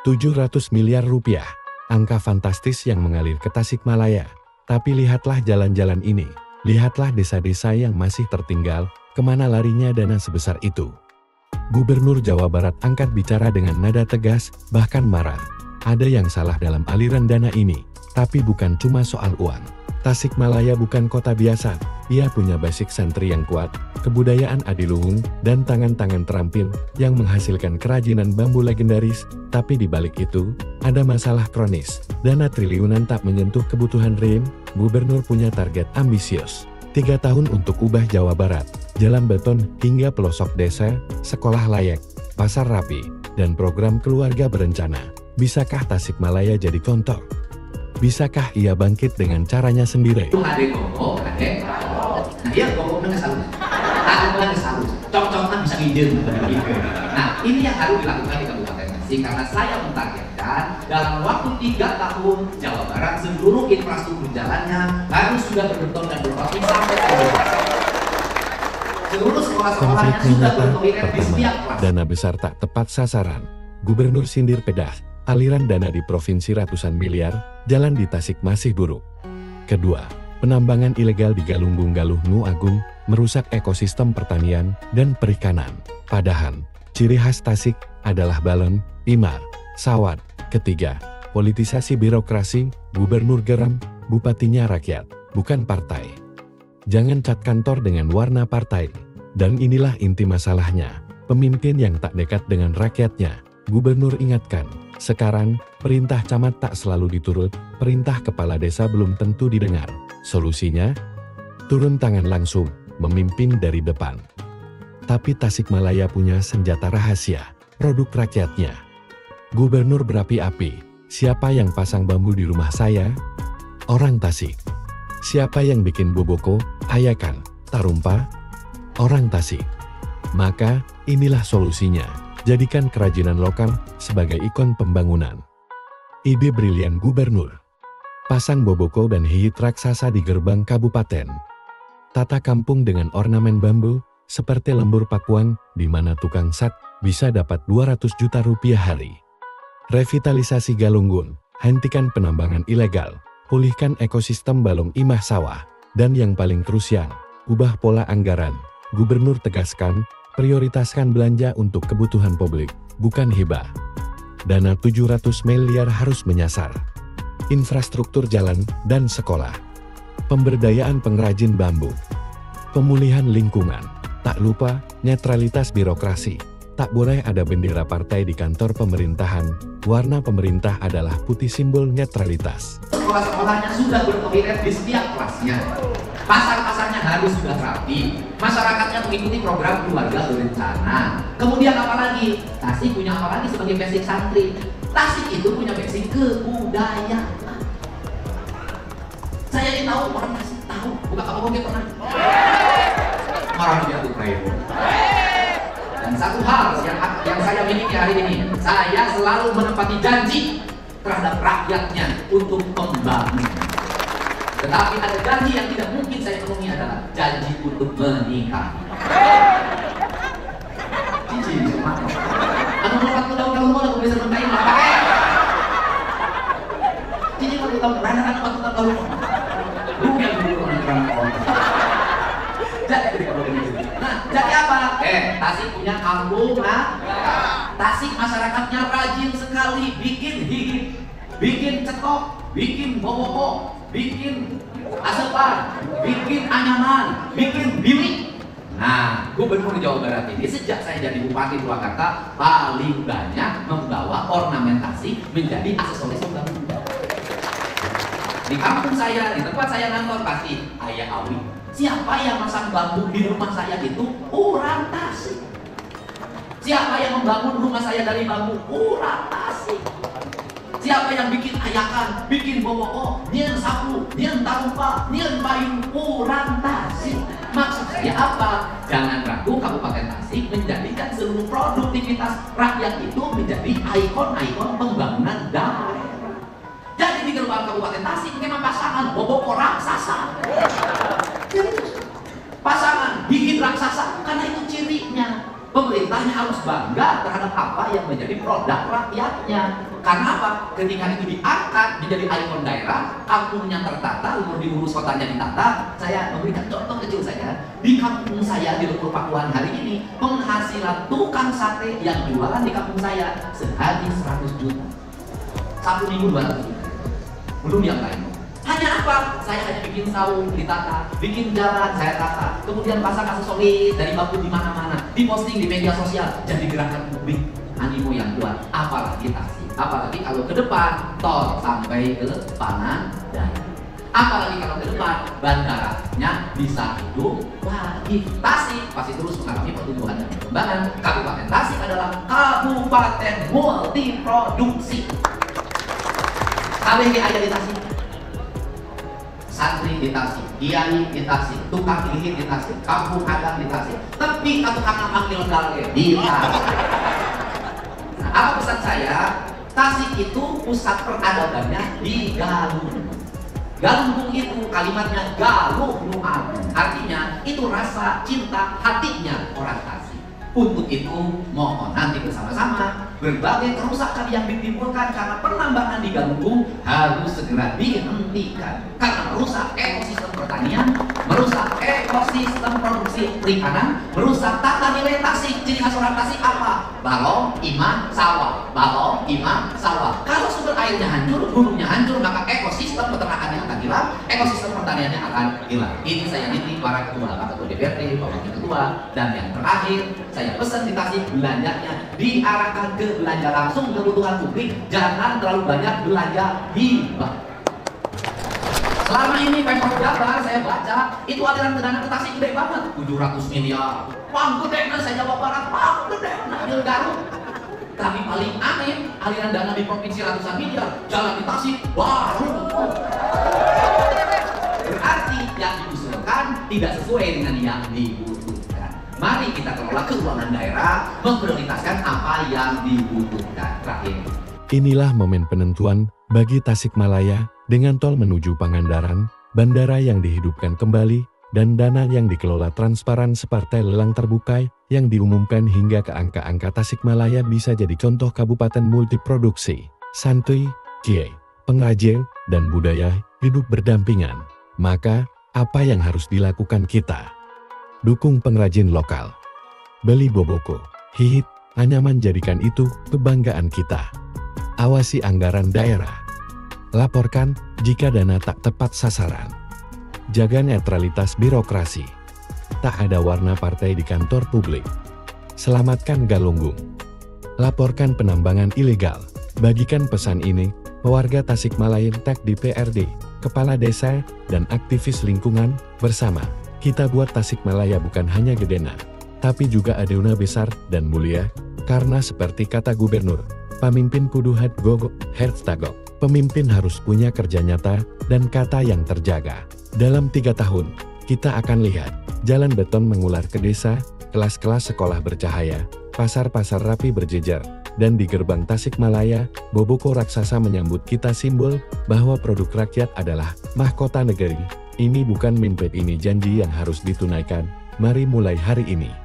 700 miliar rupiah. Angka fantastis yang mengalir ke Tasikmalaya. Tapi lihatlah jalan-jalan ini. Lihatlah desa-desa yang masih tertinggal. Kemana larinya dana sebesar itu? Gubernur Jawa Barat angkat bicara dengan nada tegas, bahkan marah. Ada yang salah dalam aliran dana ini. Tapi bukan cuma soal uang. Tasikmalaya bukan kota biasa. Ia punya basic santri yang kuat, kebudayaan adiluhung, dan tangan-tangan terampil yang menghasilkan kerajinan bambu legendaris. Tapi di balik itu, ada masalah kronis. Dana triliunan tak menyentuh kebutuhan real. Gubernur punya target ambisius. 3 tahun untuk ubah Jawa Barat. Jalan beton hingga pelosok desa, sekolah layak, pasar rapi, dan program keluarga berencana. Bisakah Tasikmalaya jadi contoh? Bisakah ia bangkit dengan caranya sendiri? Nah, iya ngomong dengan salut. Cocoknya bisa ide. Nah, ini yang harus dilakukan di Kabupaten Tasik karena saya mentargetkan dalam waktu 3 tahun Jawa Barat seluruh infrastruktur jalannya harus sudah berbeton dan beroperasi sampai seluruh sekolah-sekolahnya sudah bertoilet di setiap kelas. Dana besar tak tepat sasaran. Gubernur sindir pedas. Aliran dana di provinsi ratusan miliar, jalan di Tasik masih buruk. Kedua, penambangan ilegal di Galunggung Galuh Nu Agung merusak ekosistem pertanian dan perikanan. Padahal, ciri khas Tasik adalah balon, imar, sawat. Ketiga, politisasi birokrasi, gubernur geram, bupatinya rakyat, bukan partai. Jangan cat kantor dengan warna partai. Dan inilah inti masalahnya, pemimpin yang tak dekat dengan rakyatnya. Gubernur ingatkan, sekarang, perintah camat tak selalu diturut, perintah kepala desa belum tentu didengar. Solusinya? Turun tangan langsung, memimpin dari depan. Tapi Tasikmalaya punya senjata rahasia, produk rakyatnya. Gubernur berapi-api, siapa yang pasang bambu di rumah saya? Orang Tasik. Siapa yang bikin boboko, ayakan, tarumpa? Orang Tasik. Maka, inilah solusinya. Jadikan kerajinan lokal sebagai ikon pembangunan. Ide brilian gubernur. Pasang boboko dan hihit raksasa di gerbang kabupaten. Tata kampung dengan ornamen bambu, seperti lembur Pakuan, di mana tukang sat bisa dapat 200 juta rupiah hari. Revitalisasi Galunggung, hentikan penambangan ilegal, pulihkan ekosistem balong imah sawah, dan yang paling krusial, ubah pola anggaran. Gubernur tegaskan, prioritaskan belanja untuk kebutuhan publik, bukan hibah. Dana 700 miliar harus menyasar infrastruktur jalan dan sekolah, pemberdayaan pengrajin bambu, pemulihan lingkungan, tak lupa netralitas birokrasi. Tak boleh ada bendera partai di kantor pemerintahan, warna pemerintah adalah putih simbol netralitas. Sekolah-sekolahnya sudah bertoilet di setiap kelasnya. Pasar-pasarnya harus sudah rapi. Masyarakatnya mengikuti program keluarga berencana. Kemudian apalagi? Tasik punya apalagi sebagai basic santri? Tasik itu punya basic kebudayaan. Saya ini tahu, orang Tasik tahu. Bukan kamu mungkin pernah. Orang dia tuh Dan satu hal yang saya miliki hari ini, saya selalu menepati janji terhadap rakyatnya untuk membangun. Tetapi ada janji yang tidak mungkin saya penuhi adalah janji untuk menikah. Cici, semangat. Anu mau tahun mau aku bisa menikahi nggak pakai. Cici 40 tahun, anak 40 tahun. Lu yang dulu orang. Jadi apa? Tasik punya kampung, nah. Tasik masyarakatnya rajin sekali bikin hihit, bikin cetok, bikin boboko, bikin asepan, bikin anyaman, bikin bilik. Nah, Gubernur Jawa Barat ini sejak saya jadi Bupati Purwakarta paling banyak membawa ornamentasi menjadi aksesoris pembangunan. Di kampung saya, di tempat saya ngantor pasti ayah awi. Siapa yang masang bambu di rumah saya itu orang Tasik. Siapa yang membangun rumah saya dari bambu orang Tasik. Siapa yang bikin ayakan, bikin boboko, nyen sapu, nyen tarumpa, nyen payung orang Tasik. Maksud saya apa? Jangan ragu Kabupaten Tasik menjadikan seluruh produktivitas rakyat itu menjadi ikon-ikon pembangunan daerah. Jadi di gerbang Kabupaten Tasik memang pasangan boboko raksasa. Pasangan bikin raksasa karena itu cirinya. Pemerintahnya harus bangga terhadap apa yang menjadi produk rakyatnya. Karena apa? Ketika itu diangkat menjadi ikon daerah, kampungnya tertata, umur diurus, kotanya ditata. Saya memberikan contoh kecil saja. Di kampung saya di Lubuk Pakuan hari ini, penghasilan tukang sate yang jualan di kampung saya sehari 100 juta. 1 minggu 200 juta. Belum yang lain. Hanya apa? Saya hanya bikin saung ditata, bikin jalan saya tata, kemudian pasang aksesoris dari bambu di mana-mana, diposting di media sosial, jadi gerakan publik, animo yang kuat. Apalagi Tasik, apalagi kalau ke depan tol sampai ke Pangandaran, apalagi kalau ke depan bandaranya bisa hidup lagi. Tasik pasti terus mengalami pertumbuhan dan perkembangan. Kabupaten Tasik adalah kabupaten multiproduksi. KBG ada di Tasik. Santri di Tasik, kiai di Tasik, tukang lihit di Tasik, kampung adat di Tasik, tapi tukang manggil galge di Tasik. Nah, apa pesan saya? Tasik itu pusat peradabannya di Galunggung. Galunggung itu kalimatnya Galuh Nu Agung, artinya itu rasa cinta hatinya orang Tasik. Untuk itu mohon nanti bersama-sama berbagai kerusakan yang ditimbulkan karena penambangan di Galunggung harus segera dihentikan karena merusak ekosistem pertanian, merusak ekosistem produksi perikanan, merusak tata nilai Tasik. Ciri khas orang Tasik apa? Balong, imah, sawah. Balong, imah, sawah. Kalau sumber airnya hancur, gunungnya hancur, maka ekosistem peternakannya akan hilang, ekosistem pertaniannya akan hilang. Ini saya nitip para ketua, Pak Ketua DPRD, Pak Wakil Ketua, dan yang terakhir saya pesan di Tasik belanjanya diarahkan ke belanja langsung kebutuhan publik, jangan terlalu banyak belanja hibah. Selama ini Pemprov Jabar saya baca itu aliran dana ke Tasik gede banget, 700 miliar. Wah gede nah saya Jawa Barat, wah gede nah Garut. Tapi paling aneh aliran dana di provinsi ratusan miliar, jalan di Tasik baru. Berarti yang diusulkan tidak sesuai dengan yang dibutuhkan. Mari kita kelola keuangan daerah, memprioritaskan apa yang dibutuhkan. Terakhir. Inilah momen penentuan bagi Tasikmalaya dengan tol menuju Pangandaran, bandara yang dihidupkan kembali, dan dana yang dikelola transparan seperti lelang terbuka yang diumumkan hingga ke angka-angka. Tasikmalaya bisa jadi contoh kabupaten multiproduksi, santuy, kiai, pengrajin, dan budaya hidup berdampingan. Maka, apa yang harus dilakukan kita? Dukung pengrajin lokal. Beli boboko, hihit, anyaman, jadikan itu kebanggaan kita. Awasi anggaran daerah. Laporkan jika dana tak tepat sasaran. Jaga netralitas birokrasi. Tak ada warna partai di kantor publik. Selamatkan Galunggung. Laporkan penambangan ilegal. Bagikan pesan ini ke warga Tasikmalaya, tag DPRD, kepala desa, dan aktivis lingkungan. Bersama, kita buat Tasikmalaya bukan hanya gedena, tapi juga aduna besar dan mulia. Karena seperti kata Gubernur, pemimpin kudu gogo hertagok. Pemimpin harus punya kerja nyata dan kata yang terjaga. Dalam 3 tahun, kita akan lihat jalan beton mengular ke desa, kelas-kelas sekolah bercahaya, pasar-pasar rapi berjejer, dan di gerbang Tasikmalaya, boboko raksasa menyambut kita, simbol bahwa produk rakyat adalah mahkota negeri. Ini bukan mimpi, ini janji yang harus ditunaikan. Mari mulai hari ini.